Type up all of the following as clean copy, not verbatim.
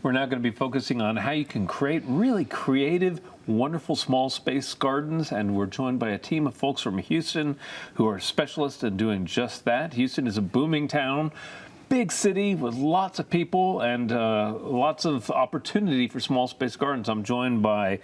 We're now going to be focusing on how you can create really creative, wonderful small space gardens, and we're joined by a team of folks from Houston who are specialists in doing just that. Houston is a booming town, big city with lots of people and lots of opportunity for small space gardens. I'm joined by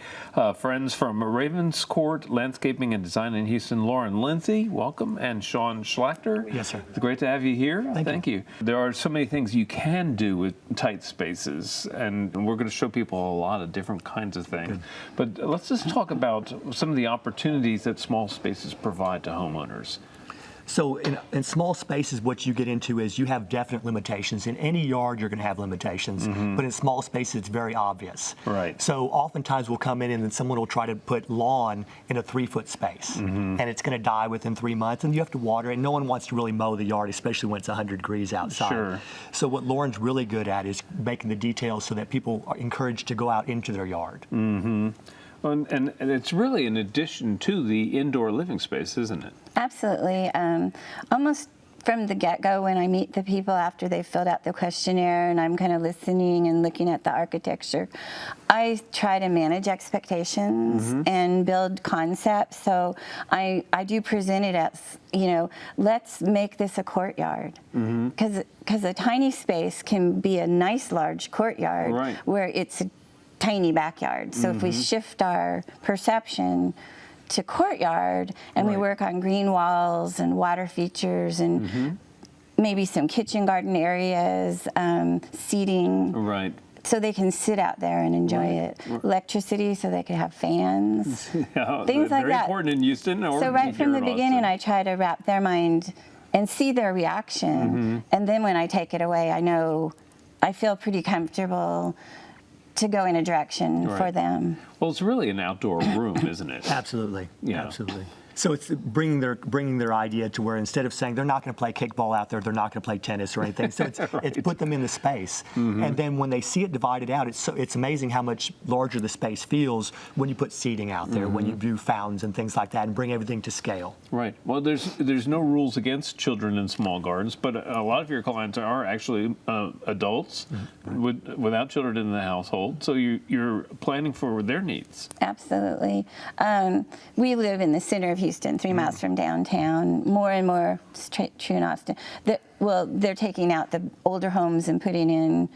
friends from Ravenscourt Landscaping and Design in Houston, Lauren Lindsay, welcome, and Sean Schlachter. Yes, sir. It's great to have you here. Thank you. There are so many things you can do with tight spaces, and we're going to show people a lot of different kinds of things. Good. But let's just talk about some of the opportunities that small spaces provide to homeowners. So in small spaces, what you get into is you have definite limitations. In any yard, you're going to have limitations, but in small spaces, it's very obvious. Right. So oftentimes we'll come in and then someone will try to put lawn in a 3-foot space, and it's going to die within 3 months, and you have to water it. And no one wants to really mow the yard, especially when it's 100 degrees outside. Sure. So what Lauren's really good at is making the details so that people are encouraged to go out into their yard. And it's really in addition to the indoor living space, isn't it? Absolutely. Almost from the get-go, when I meet the people after they've filled out the questionnaire and I'm kind of listening and looking at the architecture, I try to manage expectations and build concepts. So I do present it as, let's make this a courtyard. Because a tiny space can be a nice large courtyard where it's a tiny backyard. So if we shift our perception to courtyard and we work on green walls and water features and maybe some kitchen garden areas, seating. Right. So they can sit out there and enjoy it. Electricity, so they could have fans. Yeah, things like very that. Important in Houston. So right from the beginning, I try to wrap their mind and see their reaction. And then when I take it away, I feel pretty comfortable to go in a direction for them. Well, it's really an outdoor room, isn't it? Absolutely. Yeah. Absolutely. So it's bringing their idea to where instead of saying they're not going to play kickball out there, they're not going to play tennis or anything. So it's put them in the space, and then when they see it divided out, it's amazing how much larger the space feels when you put seating out there, when you do fountains and things like that, and bring everything to scale. Right. Well, there's no rules against children in small gardens, but a lot of your clients are actually adults without children in the household. So you're planning for their needs. Absolutely. We live in the center of Houston, 3 miles from downtown. More and more, it's true in Austin. They're taking out the older homes and putting in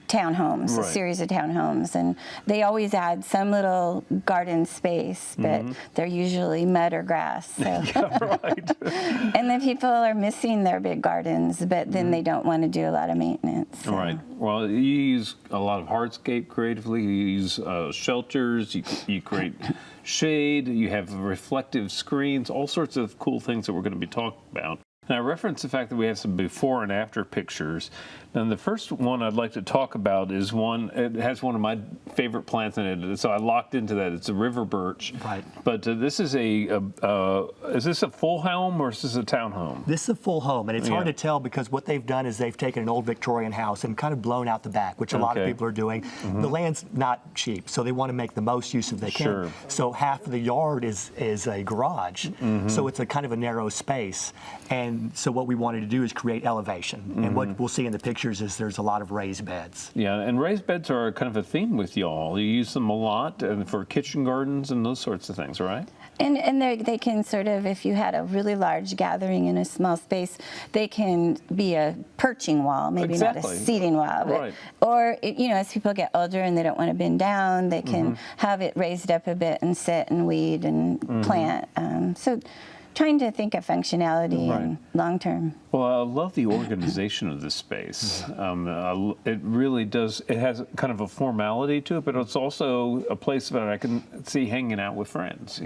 townhomes, a series of townhomes, and they always add some little garden space, but they're usually mud or grass. So. Right. And then people are missing their big gardens, but then they don't want to do a lot of maintenance. So. Right. Well, you use a lot of hardscape creatively. You use shelters. You create shade. You have reflective screens. All sorts of cool things that we're going to be talking about. And I referenced the fact that we have some before and after pictures. And the first one I'd like to talk about is it has one of my favorite plants in it. So I locked into that. It's a river birch. Right. But this is is this a full home or is this a townhome? This is a full home, and it's hard to tell because what they've done is they've taken an old Victorian house and kind of blown out the back, which a lot of people are doing. The land's not cheap, so they want to make the most use of they can. Sure. So half of the yard is a garage, so it's a kind of a narrow space. And so what we wanted to do is create elevation. And what we'll see in the pictures is there's a lot of raised beds. Yeah, and raised beds are kind of a theme with y'all. You use them a lot and for kitchen gardens and those sorts of things, right? And they can sort of, if you had a really large gathering in a small space, they can be a perching wall, maybe not a seating wall. But, right. Or, as people get older and they don't want to bend down, they can have it raised up a bit and sit and weed and plant. So trying to think of functionality and long term. Well, I love the organization of this space. It really does. It has kind of a formality to it, but it's also a place that I can see hanging out with friends.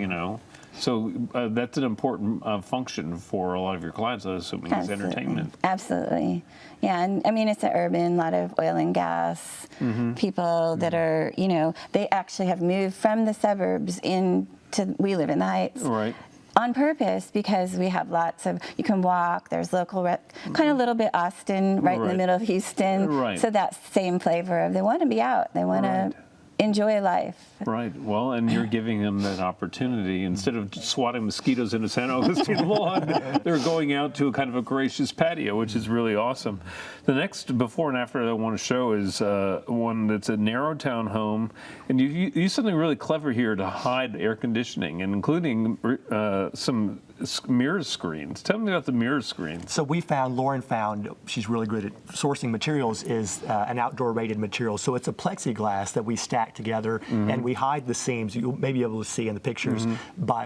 So that's an important function for a lot of your clients, I'm assuming, is entertainment. Absolutely. Yeah, and I mean, it's an urban, lot of oil and gas people that are, they actually have moved from the suburbs we live in the Heights. Right. On purpose, because we have lots of, you can walk, there's local, kind of a little bit Austin, right in the middle of Houston. Right. So that same flavor of they want to be out, they want to enjoy life. Right. Well, and you're giving them that opportunity. Instead of swatting mosquitoes into San Augustine lawn, they're going out to a kind of a gracious patio, which is really awesome. The next before and after I want to show is one that's a narrow townhome. And you use something really clever here to hide air conditioning, and including some mirror screens. Tell me about the mirror screens. So Lauren found, she's really good at sourcing materials, is an outdoor rated material. So it's a plexiglass that we stack together, and we hide the seams. You'll maybe be able to see in the pictures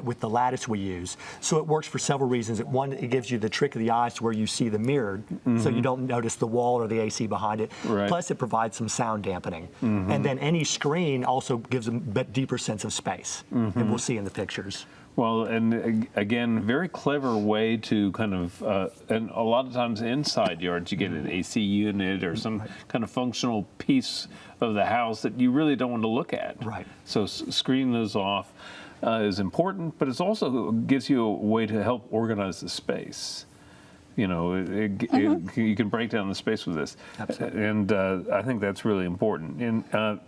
with the lattice we use. So it works for several reasons. One, it gives you the trick of the eyes to where you see the mirror, so you don't notice the wall or the AC behind it. Right. Plus, it provides some sound dampening. And then any screen also gives a deeper sense of space, and we'll see in the pictures. Well, and again, very clever way to kind of, and a lot of times inside yards, you get an AC unit or some kind of functional piece of the house that you really don't want to look at. Right. So screening those off is important, but it also gives you a way to help organize the space. You know, you can break down the space with this. Absolutely. And I think that's really important. And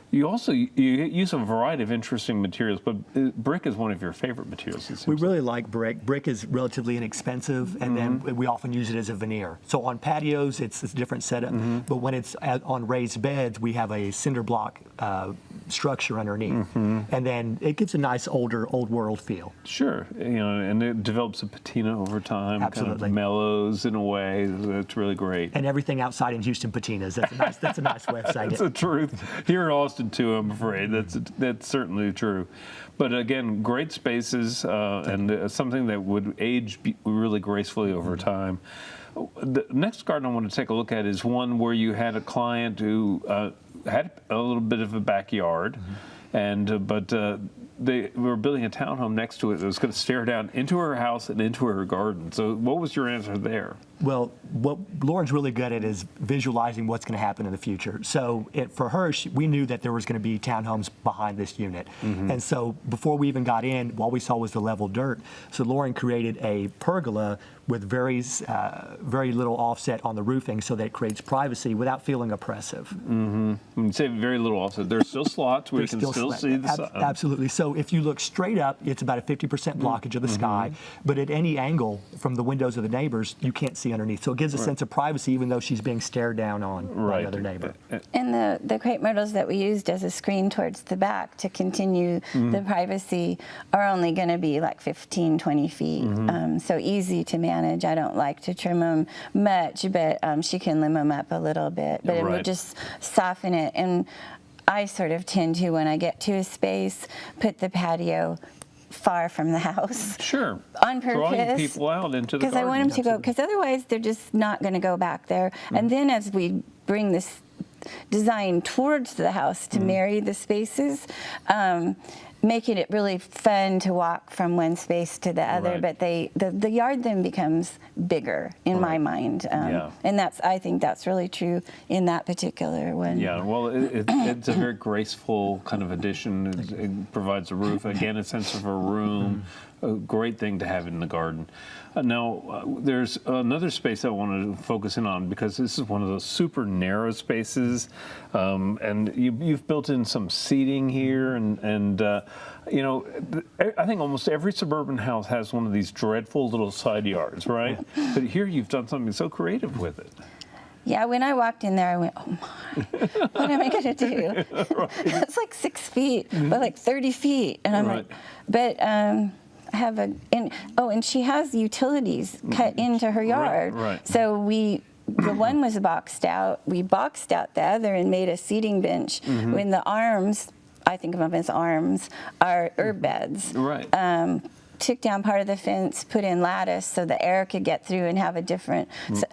you also you use a variety of interesting materials, but brick is one of your favorite materials. It We seems really like brick. Brick is relatively inexpensive, and then we often use it as a veneer. So on patios, it's a different setup, but when it's on raised beds, we have a cinder block structure underneath, and then it gives a nice old world feel. Sure, you know, and it develops a patina over time. Absolutely. Kind of mellows in a way that's really great. And everything outside in Houston patinas. That's a nice way of saying That's it. the truth. Here in Austin too, I'm afraid. That's certainly true. But again, great spaces and something that would age really gracefully over time. The next garden I want to take a look at is one where you had a client who had a little bit of a backyard, but they were building a townhome next to it that was going to stare down into her house and into her garden. So what was your answer there? Well, what Lauren's really good at is visualizing what's going to happen in the future. So for her, we knew that there was going to be townhomes behind this unit. And so before we even got in, all we saw was the level dirt. So Lauren created a pergola with very little offset on the roofing so that it creates privacy without feeling oppressive. When you say very little offset, there's still slots where you can still see the sun. Absolutely. So if you look straight up, it's about a 50% blockage of the sky. But at any angle from the windows of the neighbors, you can't see underneath. So it gives a sense of privacy even though she's being stared down on by the other neighbor. And the crepe myrtles that we used as a screen towards the back to continue the privacy are only going to be like 15, 20 feet. So easy to manage. I don't like to trim them much, but she can limb them up a little bit. But it would just soften it. And I sort of tend to, when I get to a space, put the patio far from the house. Sure. On purpose. Drawing people out into the garden. Because I want them to go, because otherwise they're just not going to go back there. And then as we bring this design towards the house to marry the spaces, making it really fun to walk from one space to the other, but the yard then becomes bigger in my mind, and I think that's really true in that particular one. Yeah, well, it's a very graceful kind of addition. It provides a roof, again, a sense of a room. A great thing to have in the garden. Now, there's another space I wanted to focus in on because this is one of those super narrow spaces, and you've built in some seating here, and you know, I think almost every suburban house has one of these dreadful little side yards, right? But here you've done something so creative with it. Yeah, when I walked in there, I went, oh my, what am I going to do? It's like 6 feet, but like 30 feet. And I'm like, but I have and she has utilities cut into her yard. Right. So the one was boxed out. We boxed out the other and made a seating bench. When the arms, I think of them as arms, are herb beds. Right. Took down part of the fence, put in lattice so the air could get through and have a different. So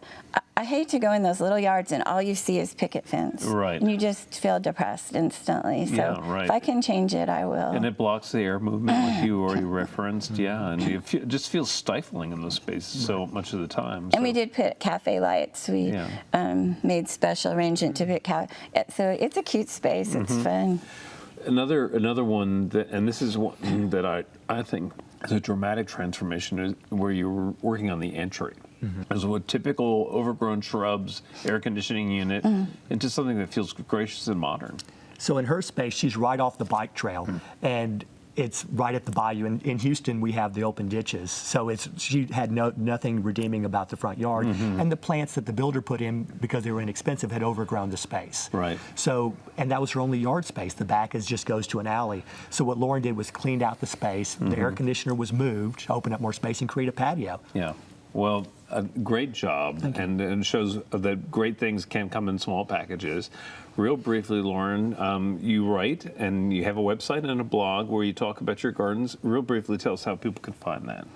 I hate to go in those little yards and all you see is picket fence. Right. And you just feel depressed instantly. So if I can change it, I will. And it blocks the air movement, like you already referenced. Yeah, and it just feels stifling in those spaces so much of the time. And we did put cafe lights. We made special arrangement to put so it's a cute space. It's fun. Another one, and this is one that I think is a dramatic transformation, is where you're working on the entry. As a typical overgrown shrubs, air conditioning unit, into something that feels gracious and modern. So in her space, she's right off the bike trail, and it's right at the bayou. In Houston, we have the open ditches, so she had nothing redeeming about the front yard, and the plants that the builder put in because they were inexpensive had overgrown the space. Right. So, and that was her only yard space. The back just goes to an alley. So what Lauren did was cleaned out the space. The air conditioner was moved to open up more space and create a patio. Yeah. Well, a great job, and shows that great things can come in small packages. Real briefly, Lauren, you write and you have a website and a blog where you talk about your gardens. Real briefly, tell us how people can find that.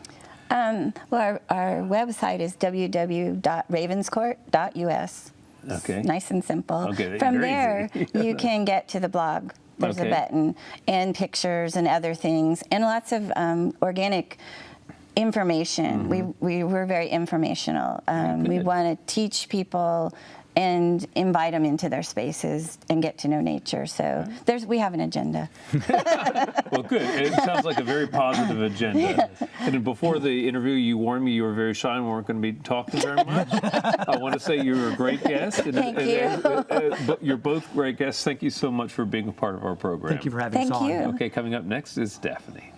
Well, our website is www.ravenscourt.us. Okay. Nice and simple. Okay, From very there, easy. you can get to the blog. There's Okay. a button, and pictures and other things, and lots of organic information. We're very informational. We good. want to teach people and invite them into their spaces and get to know nature. So we have an agenda. Well, good. It sounds like a very positive agenda. And before the interview, you warned me you were very shy and weren't going to be talking very much. I want to say you were a great guest. Thank you. But you're both great guests. Thank you so much for being a part of our program. Thank you for having us Thank on. you. Okay, coming up next is Daphne.